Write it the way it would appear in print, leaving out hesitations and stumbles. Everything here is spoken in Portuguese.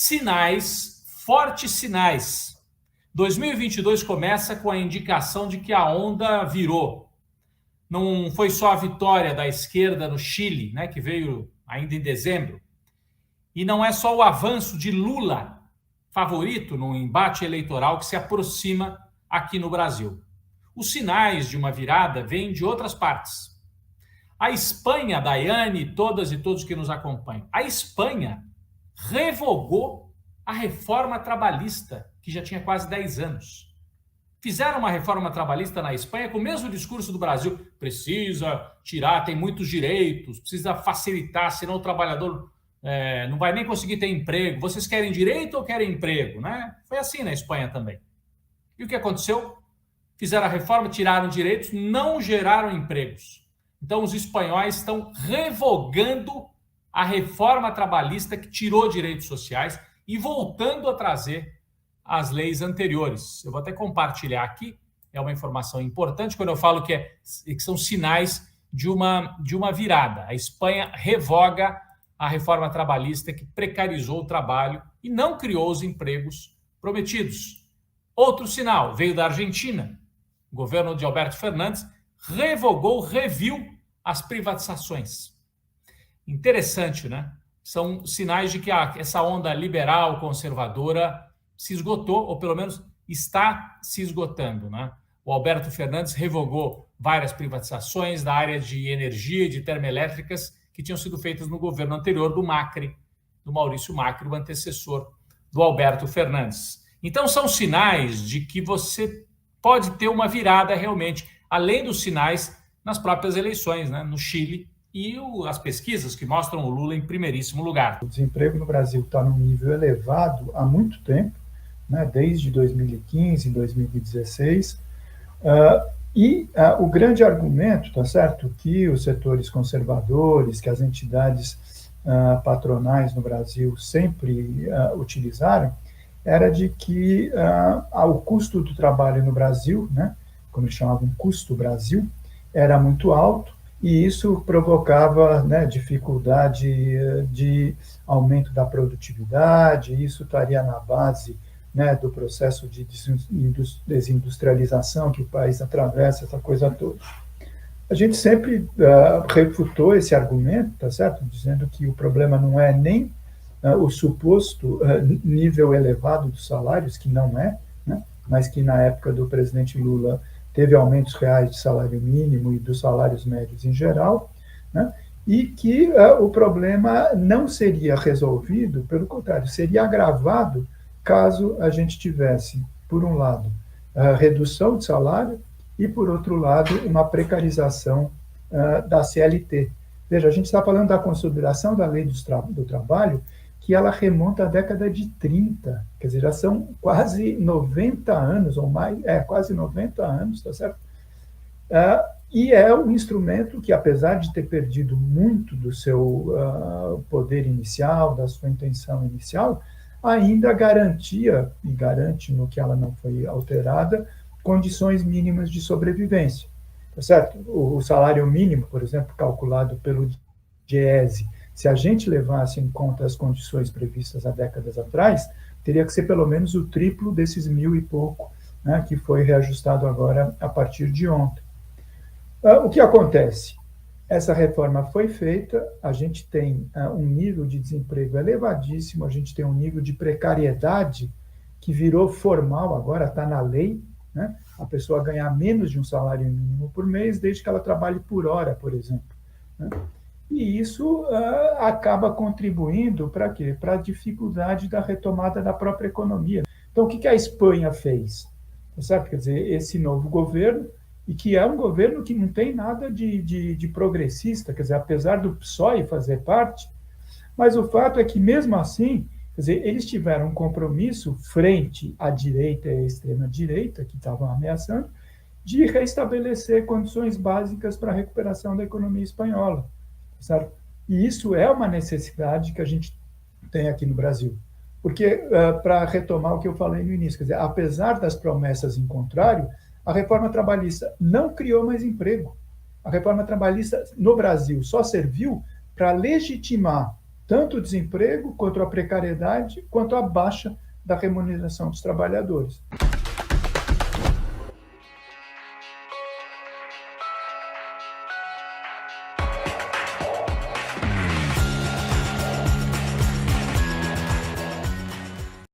Sinais, fortes sinais. 2022 começa com a indicação de que a onda virou. Não foi só a vitória da esquerda no Chile, né, que veio ainda em dezembro, e não é só o avanço de Lula, favorito no embate eleitoral que se aproxima aqui no Brasil. Os sinais de uma virada vêm de outras partes. A Espanha, Daiane, todas e todos que nos acompanham, a Espanha revogou a reforma trabalhista, que já tinha quase 10 anos. Fizeram uma reforma trabalhista na Espanha com o mesmo discurso do Brasil. Precisa tirar, tem muitos direitos, precisa facilitar, senão o trabalhador não vai nem conseguir ter emprego. Vocês querem direito ou querem emprego? Né? Foi assim na Espanha também. E o que aconteceu? Fizeram a reforma, tiraram direitos, não geraram empregos. Então os espanhóis estão revogando a reforma trabalhista que tirou direitos sociais e voltando a trazer as leis anteriores. Eu vou até compartilhar aqui, é uma informação importante quando eu falo que são sinais de uma virada. A Espanha revoga a reforma trabalhista que precarizou o trabalho e não criou os empregos prometidos. Outro sinal veio da Argentina. O governo de Alberto Fernandes reviu as privatizações. Interessante, né? São sinais de que essa onda liberal conservadora se esgotou, ou pelo menos está se esgotando, né? O Alberto Fernandes revogou várias privatizações da área de energia e de termoelétricas que tinham sido feitas no governo anterior do Macri, do Maurício Macri, o antecessor do Alberto Fernandes. Então são sinais de que você pode ter uma virada realmente, além dos sinais nas próprias eleições, né? No Chile, e as pesquisas que mostram o Lula em primeiríssimo lugar. O desemprego no Brasil está num nível elevado há muito tempo, né, desde 2015, 2016, o grande argumento, tá certo, que os setores conservadores, que as entidades patronais no Brasil sempre utilizaram, era de que o custo do trabalho no Brasil, né, como eles chamavam custo Brasil, era muito alto, e isso provocava, né, dificuldade de aumento da produtividade, isso estaria na base, né, do processo de desindustrialização que o país atravessa, essa coisa toda. A gente sempre refutou esse argumento, tá certo? Dizendo que o problema não é nem o suposto nível elevado dos salários, que não é, né, mas que na época do presidente Lula teve aumentos reais de salário mínimo e dos salários médios em geral, né? E que o problema não seria resolvido, pelo contrário, seria agravado caso a gente tivesse, por um lado, a redução de salário e, por outro lado, uma precarização da CLT. Veja, a gente está falando da consolidação da lei do trabalho, que ela remonta à década de 30, quer dizer, já são quase 90 anos, ou mais, quase 90 anos, tá certo? E é um instrumento que, apesar de ter perdido muito do seu poder inicial, da sua intenção inicial, ainda garantia, e garante no que ela não foi alterada, condições mínimas de sobrevivência, tá certo? O salário mínimo, por exemplo, calculado pelo DIEESE, se a gente levasse em conta as condições previstas há décadas atrás, teria que ser pelo menos o triplo desses 1.000 e pouco, né, que foi reajustado agora a partir de ontem. O que acontece? Essa reforma foi feita, a gente tem um nível de desemprego elevadíssimo, a gente tem um nível de precariedade que virou formal, agora está na lei, né? A pessoa ganhar menos de um salário mínimo por mês, desde que ela trabalhe por hora, por exemplo, né? E isso acaba contribuindo para quê? Para a dificuldade da retomada da própria economia. Então, o que a Espanha fez? Certo? Quer dizer, esse novo governo, e que é um governo que não tem nada de progressista, quer dizer, apesar do PSOE fazer parte, mas o fato é que, mesmo assim, quer dizer, eles tiveram um compromisso frente à direita e à extrema-direita, que estavam ameaçando, de restabelecer condições básicas para a recuperação da economia espanhola. Certo? E isso é uma necessidade que a gente tem aqui no Brasil. Porque, para retomar o que eu falei no início, quer dizer, apesar das promessas em contrário, a reforma trabalhista não criou mais emprego. A reforma trabalhista no Brasil só serviu para legitimar tanto o desemprego, quanto a precariedade, quanto a baixa da remuneração dos trabalhadores.